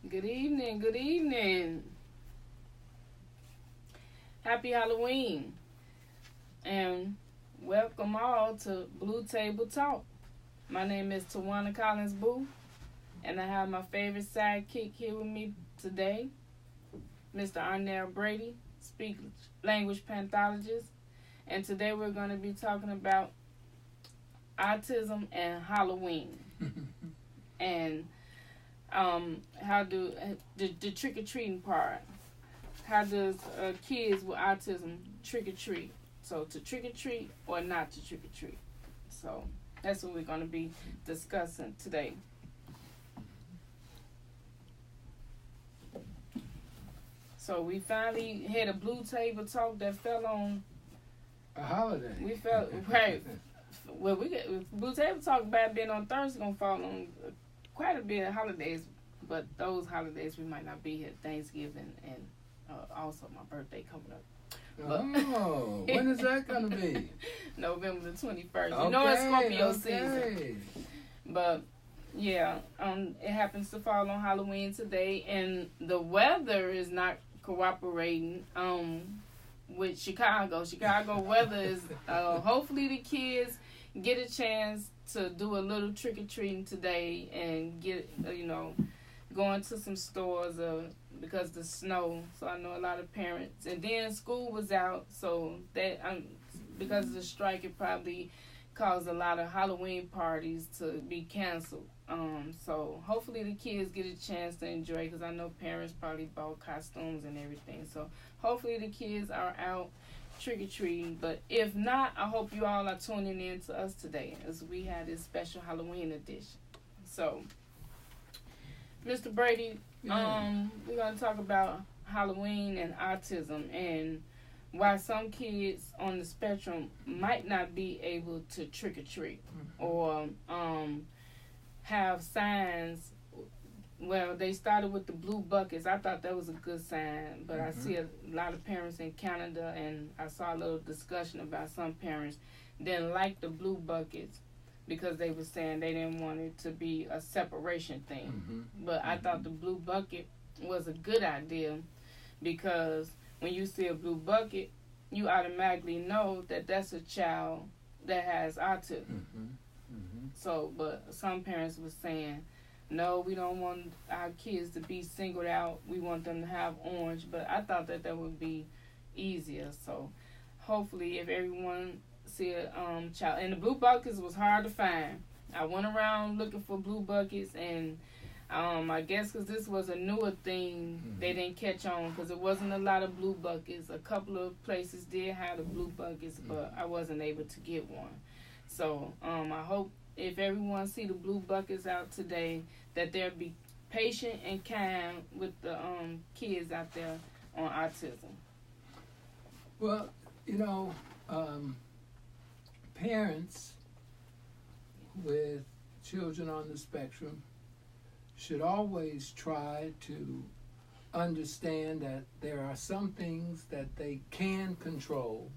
Good evening. Good evening. Happy Halloween. And welcome all to Blue Table Talk. My name is Tawana Collins Booth, and I have my favorite sidekick here with me today, Mr. Arnell Brady, speech language pathologist. And today we're going to be talking about autism and Halloween. And how do the trick or treating part? How does kids with autism trick or treat? So to trick or treat or not to trick or treat? So that's what we're going to be discussing today. So we finally had a blue table talk that fell on a holiday. We felt right. Well, we get blue table talk about being on Thursday gonna fall on quite a bit of holidays, but those holidays we might not be here. Thanksgiving and also my birthday coming up. Oh, when is that gonna be? November the 21st. Okay, You know it's Scorpio season. But yeah, it happens to fall on Halloween today, and the weather is not cooperating. With Chicago. Chicago weather is hopefully the kids get a chance to do a little trick or treating today and get going to some stores because of the snow. So I know a lot of parents, and then school was out, so that because of the strike, it probably caused a lot of Halloween parties to be canceled. So hopefully the kids get a chance to enjoy, because I know parents probably bought costumes and everything. So hopefully the kids are out trick-or-treating. But if not, I hope you all are tuning in to us today as we had this special Halloween edition. So, Mr. Brady, we're going to talk about Halloween and autism and why some kids on the spectrum might not be able to trick-or-treat or have signs. Well, they started with the blue buckets. I thought that was a good sign, but I see a lot of parents in Canada, and I saw a little discussion about some parents didn't like the blue buckets because they were saying they didn't want it to be a separation thing. But I thought the blue bucket was a good idea, because when you see a blue bucket, you automatically know that that's a child that has autism. So, but some parents were saying, no, we don't want our kids to be singled out. We want them to have orange. But I thought that would be easier. So hopefully if everyone see a child. And the blue buckets was hard to find. I went around looking for blue buckets, and I guess because this was a newer thing, they didn't catch on because it wasn't a lot of blue buckets. A couple of places did have the blue buckets, but I wasn't able to get one. So I hope if everyone see the blue buckets out today, that they'll be patient and kind with the kids out there on autism. Well, parents with children on the spectrum should always try to understand that there are some things that they can control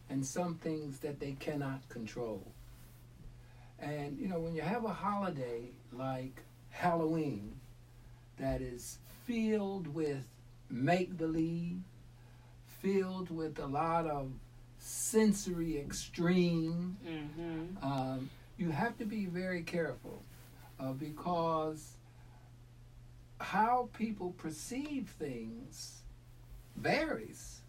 and some things that they cannot control. And, when you have a holiday like Halloween that is filled with make-believe, filled with a lot of sensory extreme, you have to be very careful because how people perceive things varies.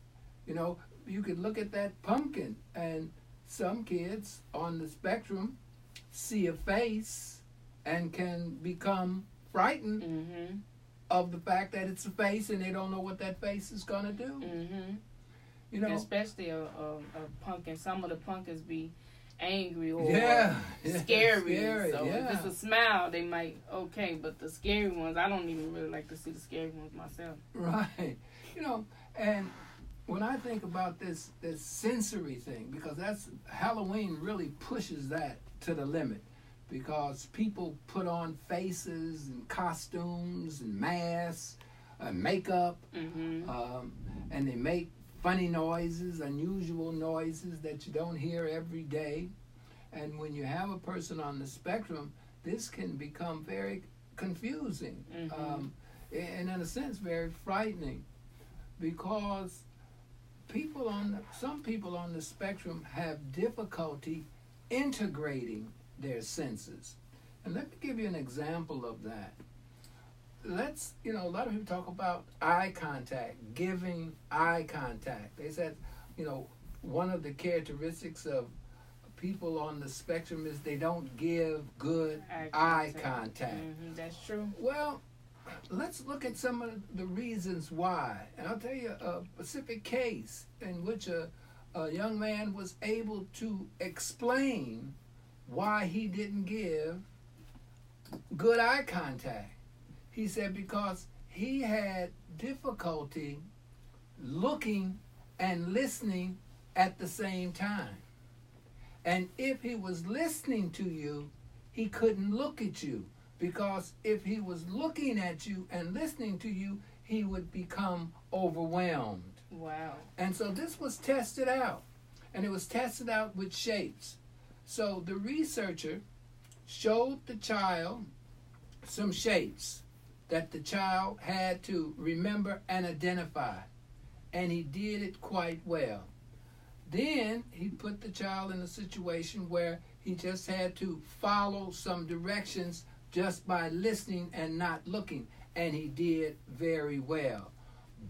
You could look at that pumpkin, and some kids on the spectrum see a face and can become frightened of the fact that it's a face, and they don't know what that face is going to do. Especially a pumpkin. Some of the pumpkins be angry or scary. So if it's a smile, they might but the scary ones, I don't even really like to see the scary ones myself. Right. And when I think about this sensory thing, because that's Halloween really pushes that to the limit, because people put on faces and costumes and masks and makeup, and they make funny noises, unusual noises that you don't hear every day. And when you have a person on the spectrum, this can become very confusing, Mm-hmm. and in a sense very frightening, because some people on the spectrum have difficulty integrating their senses. And let me give you an example of that. A lot of people talk about eye contact, giving eye contact. They said, one of the characteristics of people on the spectrum is they don't give good eye contact. Mm-hmm. That's true. Well, let's look at some of the reasons why. And I'll tell you a specific case in which a young man was able to explain why he didn't give good eye contact. He said because he had difficulty looking and listening at the same time. And if he was listening to you, he couldn't look at you, because if he was looking at you and listening to you, he would become overwhelmed. Wow. And so this was tested out, and it was tested out with shapes. So the researcher showed the child some shapes that the child had to remember and identify, and he did it quite well. Then he put the child in a situation where he just had to follow some directions just by listening and not looking, and he did very well.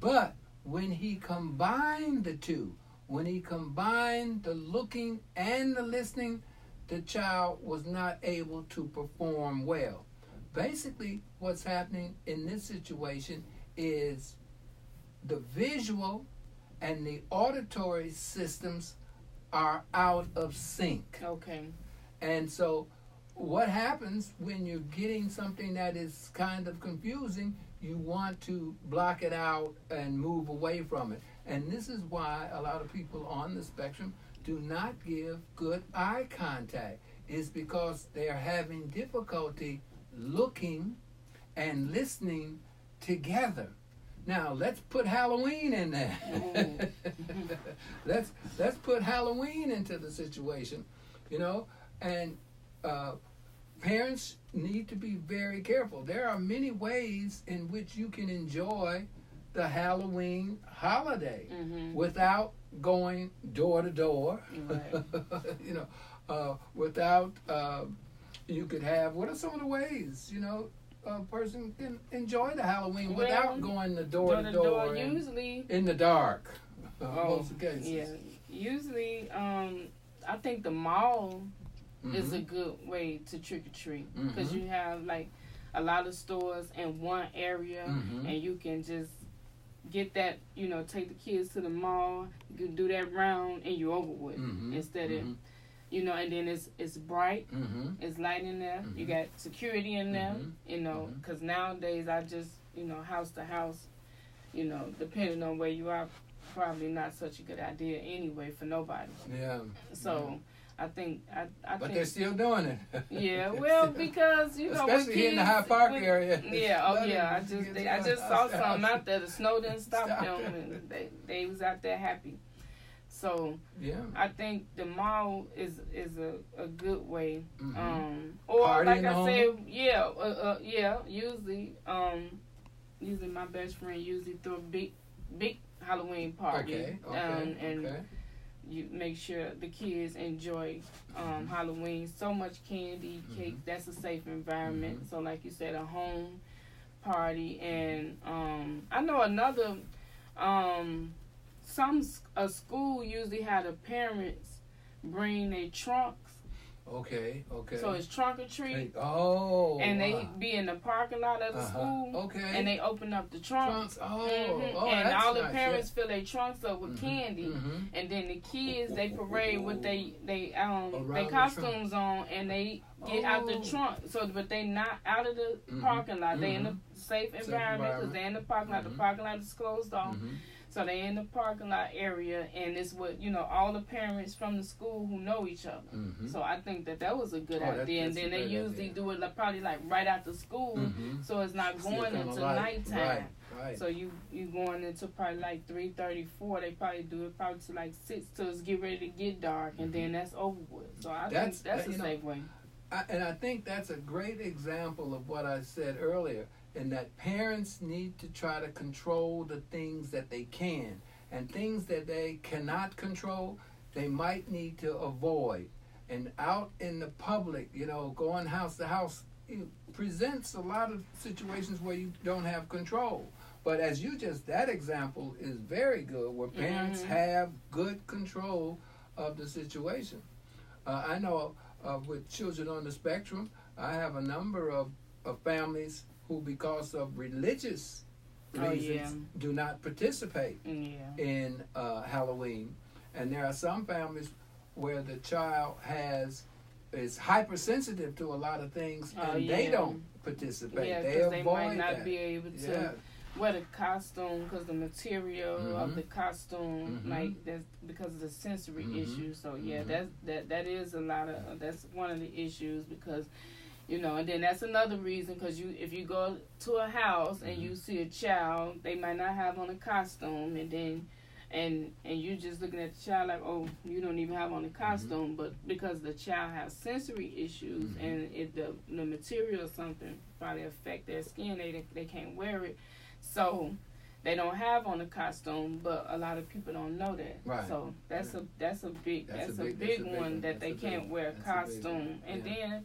But when he combined the two, when he combined the looking and the listening, the child was not able to perform well. Basically, what's happening in this situation is the visual and the auditory systems are out of sync. Okay. And so what happens when you're getting something that is kind of confusing, you want to block it out and move away from it. And this is why a lot of people on the spectrum do not give good eye contact. It's because they're having difficulty looking and listening together. Now let's put Halloween in there. let's put Halloween into the situation, and parents need to be very careful. There are many ways in which you can enjoy the Halloween holiday without going door to door. Right. Without you could have. What are some of the ways a person can enjoy the Halloween without going door to door? Usually in the dark. Most cases. Yeah. Usually, I think the mall is a good way to trick or treat, because you have like a lot of stores in one area, and you can just get that. Take the kids to the mall. You can do that round, and you're over with. Instead of and then it's bright, it's light in there. You got security in there, because nowadays I just house to house, depending on where you are, probably not such a good idea anyway for nobody. Yeah. So I think But they're still doing it. Yeah, well, because especially kids, in the High Park area. Yeah, I just saw something out there. The snow didn't stop them, and they was out there happy. So yeah, I think the mall is a good way. Or Party like I said, usually my best friend usually throw a big Halloween party. And you make sure the kids enjoy Halloween. So much candy, cake. That's a safe environment. So like you said, a home party. And I know another a school usually had the parents bring their trunks. Okay. So it's trunk or treat. And they be in the parking lot of the school. Okay. And they open up the trunks. And all the parents fill their trunks up with candy. And then the kids, they parade with they costumes on, and they get out the trunk. But they not out of the parking lot. They in a safe environment, because they in the parking lot. The parking lot is closed off. So they in the parking lot area, and it's with all the parents from the school who know each other. So I think that was a good idea. And then they usually do it probably like right after school, so it's not going into nighttime. Right. So you going into probably like 3:30, 4. They probably do it probably to like 6 till it's get ready to get dark, and then that's over with. So I think that's a safe way. And I think that's a great example of what I said earlier, in that parents need to try to control the things that they can, and things that they cannot control, they might need to avoid. And out in the public, going house to house, it presents a lot of situations where you don't have control. But as that example is very good, where parents have good control of the situation. I know with children on the spectrum, I have a number of families who, because of religious reasons, do not participate in Halloween. And there are some families where the child is hypersensitive to a lot of things, and they don't participate. Yeah, they avoid they might not that. be able to wear the costume because the material of the costume, like that's because of the sensory issues. So that is a lot of that's one of the issues, because and then that's another reason, because if you go to a house and you see a child, they might not have on a costume, and then and you just looking at the child like, oh, you don't even have on a costume, but because the child has sensory issues and the material or something probably affect their skin, they can't wear it, so they don't have on a costume. But a lot of people don't know that, so that's a big one, that they can't wear a costume. And then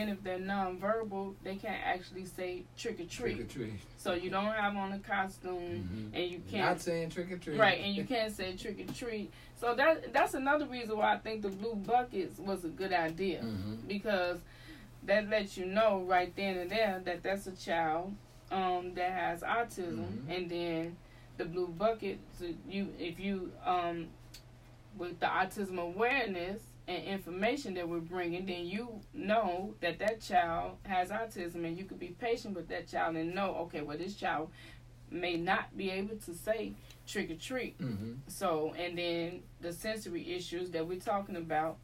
if they're nonverbal, they can't actually say trick or treat. Trick or treat. So you don't have on a costume, and you can't. Not saying trick or treat. Right, and you can't say trick or treat. So that's another reason why I think the blue buckets was a good idea, because that lets you know right then and there that that's a child that has autism, and then the blue bucket. So if you with the autism awareness and information that we're bringing, then you know that child has autism, and you could be patient with that child and know, okay, well, this child may not be able to say trick or treat. So, and then the sensory issues that we're talking about,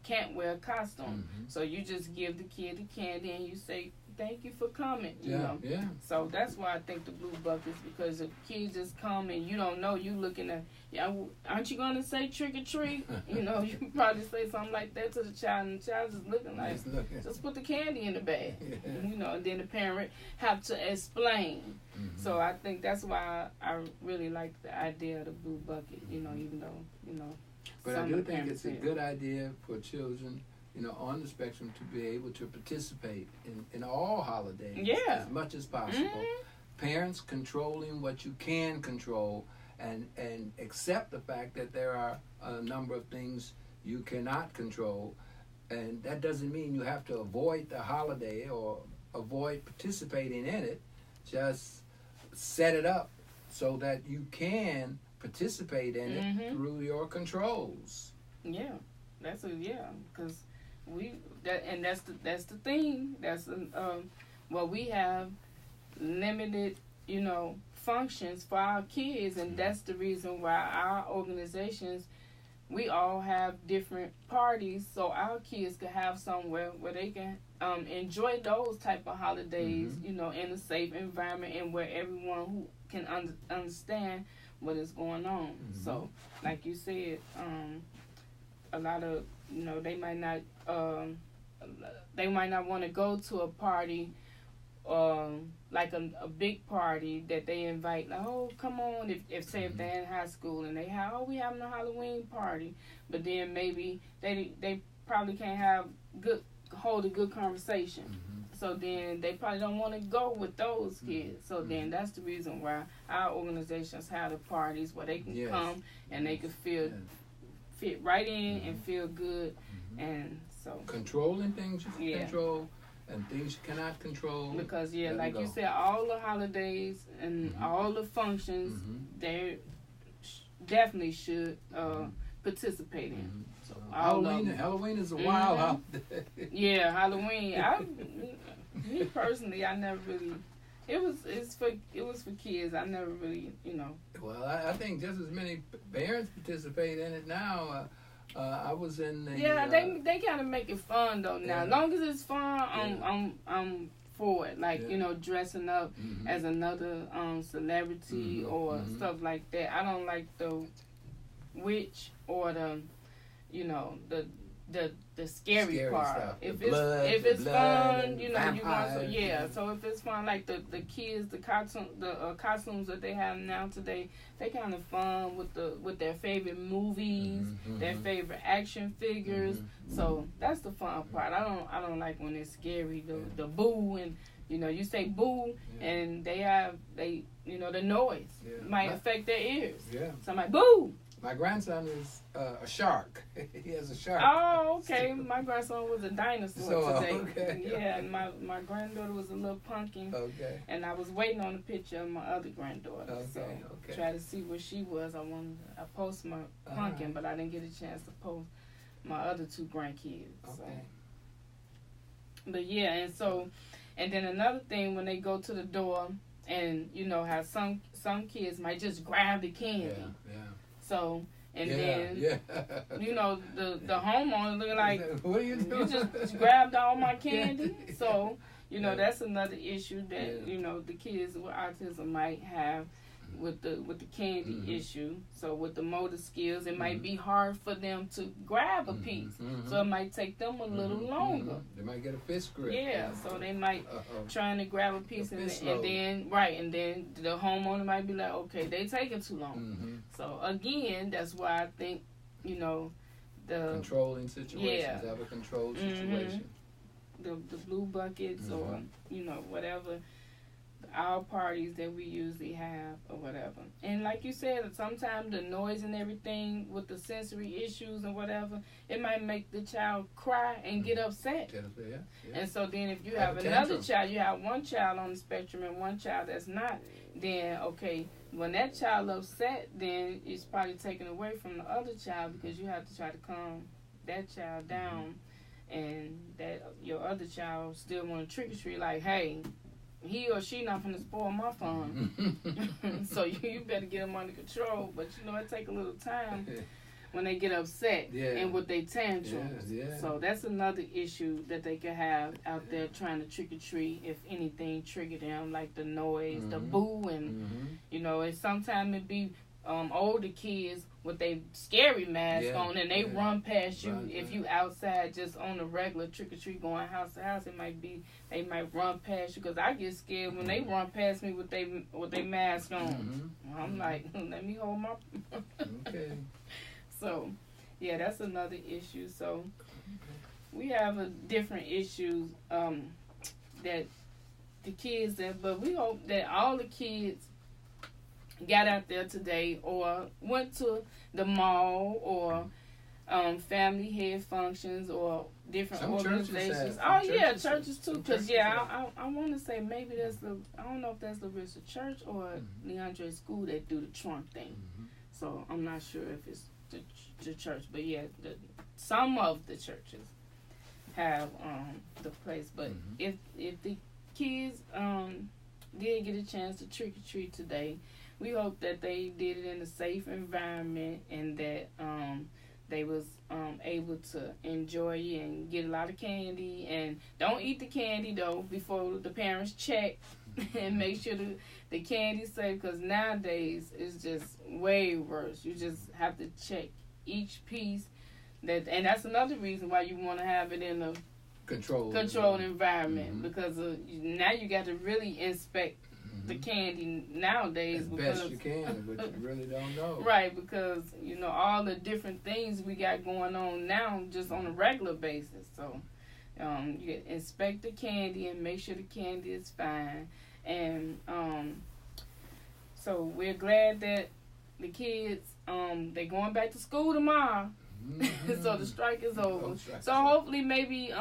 can't wear a costume. So you just give the kid the candy and you say, thank you for coming, you know. Yeah. So that's why I think the blue buckets, because if kids just come and you don't know, you looking at, aren't you going to say trick or treat? You probably say something like that to the child, and the child just looking like, just put the candy in the bag. And then the parent have to explain. So I think that's why I really like the idea of the blue bucket, even though, But I do think it's a good idea for children, on the spectrum, to be able to participate in all holidays as much as possible. Parents controlling what you can control, and accept the fact that there are a number of things you cannot control. And that doesn't mean you have to avoid the holiday or avoid participating in it. Just set it up so that you can participate in it through your controls. Yeah, because that's the thing. That's we have limited, functions for our kids, and that's the reason why our organizations, we all have different parties, so our kids can have somewhere where they can enjoy those type of holidays, in a safe environment, and where everyone who can understand what is going on. So, like you said, a lot of they might not want to go to a party, like a big party that they invite. Like, oh, come on! If they're in high school and they have, we having a Halloween party, but then maybe they probably can't hold a good conversation. So then they probably don't want to go with those kids. So then that's the reason why our organizations have the parties where they can come and they can fit right in and feel good. And so controlling things you can control and things you cannot control. Because like you said, all the holidays and all the functions, they definitely should participate in. So Halloween is a wild holiday. Yeah, Halloween. Me personally, I never really. It was for kids. I never really, Well, I think just as many parents participate in it now. I was in the. They kind of make it fun though now. As long as it's fun, I'm for it. Like dressing up as another celebrity or stuff like that. I don't like the witch or the the scary part. Stuff. If the it's blood, fun, you know, you want to, yeah. So if it's fun, like the kids, the costumes that they have now today, they kind of fun with their favorite movies, their favorite action figures. So that's the fun part. I don't like when it's scary. The boo, and you know, you say boo, and they you know, the noise might affect their ears. Yeah. Somebody boo. My grandson is a shark. He has a shark. Oh, okay. My grandson was a dinosaur today. Okay. Yeah, and my granddaughter was a little pumpkin. Okay. And I was waiting on a picture of my other granddaughter. Okay. So try to see where she was. I post my pumpkin, but I didn't get a chance to post my other two grandkids. Okay. So. But yeah, and then another thing, when they go to the door, and you know how some kids might just grab the candy. Yeah. So, and then, you know, the homeowner looking like, what are you doing? You just grabbed all my candy. So, you know, that's another issue that, you know, the kids with autism might have with the candy issue. So with the motor skills, it might be hard for them to grab a piece. So it might take them a little longer. They might get a fist grip. Yeah, so they might trying to grab a piece and then the homeowner might be like, okay, they taking too long. So again, that's why I think, you know, the controlling situations, have a controlled situation. The blue buckets or, you know, whatever our parties that we usually have or whatever. And like you said, sometimes the noise and everything with the sensory issues and whatever, it might make the child cry and get upset. Yeah. And so then if you have another child, you have one child on the spectrum and one child that's not, then okay, when that child upset, then it's probably taken away from the other child, because you have to try to calm that child down, and that your other child still want to trick or treat, like, hey, he or she not gonna spoil my fun. So you better get them under control. But you know, it take a little time when they get upset and with their tantrums. So that's another issue that they could have out there trying to trick or treat. If anything trigger them, like the noise, the boo, and you know, and sometimes it be older kids with their scary mask on, and they run past you. If you outside just on the regular trick or treat going house to house, they might run past you, because I get scared when they run past me with their mask on. I'm like, let me hold my. Okay. So, yeah, that's another issue. So we have a different issues that the kids but we hope that all the kids got out there today or went to the mall or family head functions or different organizations. Churches too. Because I want to say maybe I don't know if that's Larissa Church or Leandre School that do the trunk thing. So I'm not sure if it's the church, but yeah, some of the churches have the place. But if the kids did get a chance to trick or treat today, we hope that they did it in a safe environment, and that they was able to enjoy it and get a lot of candy. And don't eat the candy though before the parents check and make sure the candy's safe, because nowadays it's just way worse. You just have to check each piece, and that's another reason why you want to have it in a controlled environment, because now you got to really inspect the candy nowadays, as best you can, but you really don't know. Right, because you know all the different things we got going on now just on a regular basis. So you inspect the candy and make sure the candy is fine. And so we're glad that the kids they're going back to school tomorrow. So the strike is over. So hopefully maybe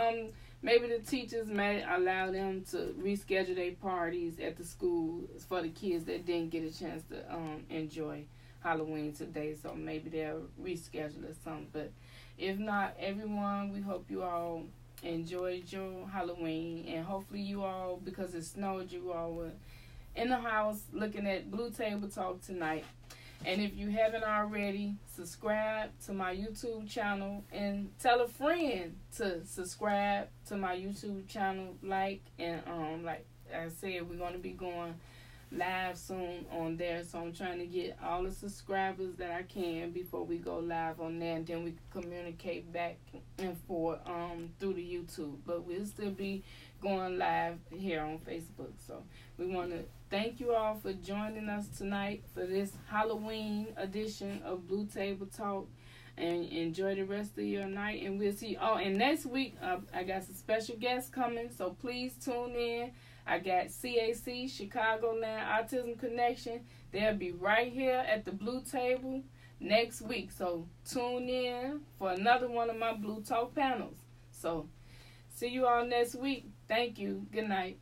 the teachers may allow them to reschedule their parties at the school for the kids that didn't get a chance to enjoy Halloween today. So maybe they'll reschedule or something. But if not, everyone, we hope you all enjoyed your Halloween. And hopefully you all, because it snowed, you all were in the house looking at Blue Table Talk tonight. And if you haven't already, subscribe to my YouTube channel and tell a friend to subscribe to my YouTube channel. Like I said, we're going to be going live soon on there. So I'm trying to get all the subscribers that I can before we go live on there, and then we can communicate back and forth through the YouTube. But we'll still be going live here on Facebook. So we want to thank you all for joining us tonight for this Halloween edition of Blue Table Talk. And enjoy the rest of your night. And we'll see. Oh, and next week, I got some special guests coming. So please tune in. I got CAC, Chicagoland Autism Connection. They'll be right here at the Blue Table next week. So tune in for another one of my Blue Talk panels. So see you all next week. Thank you. Good night.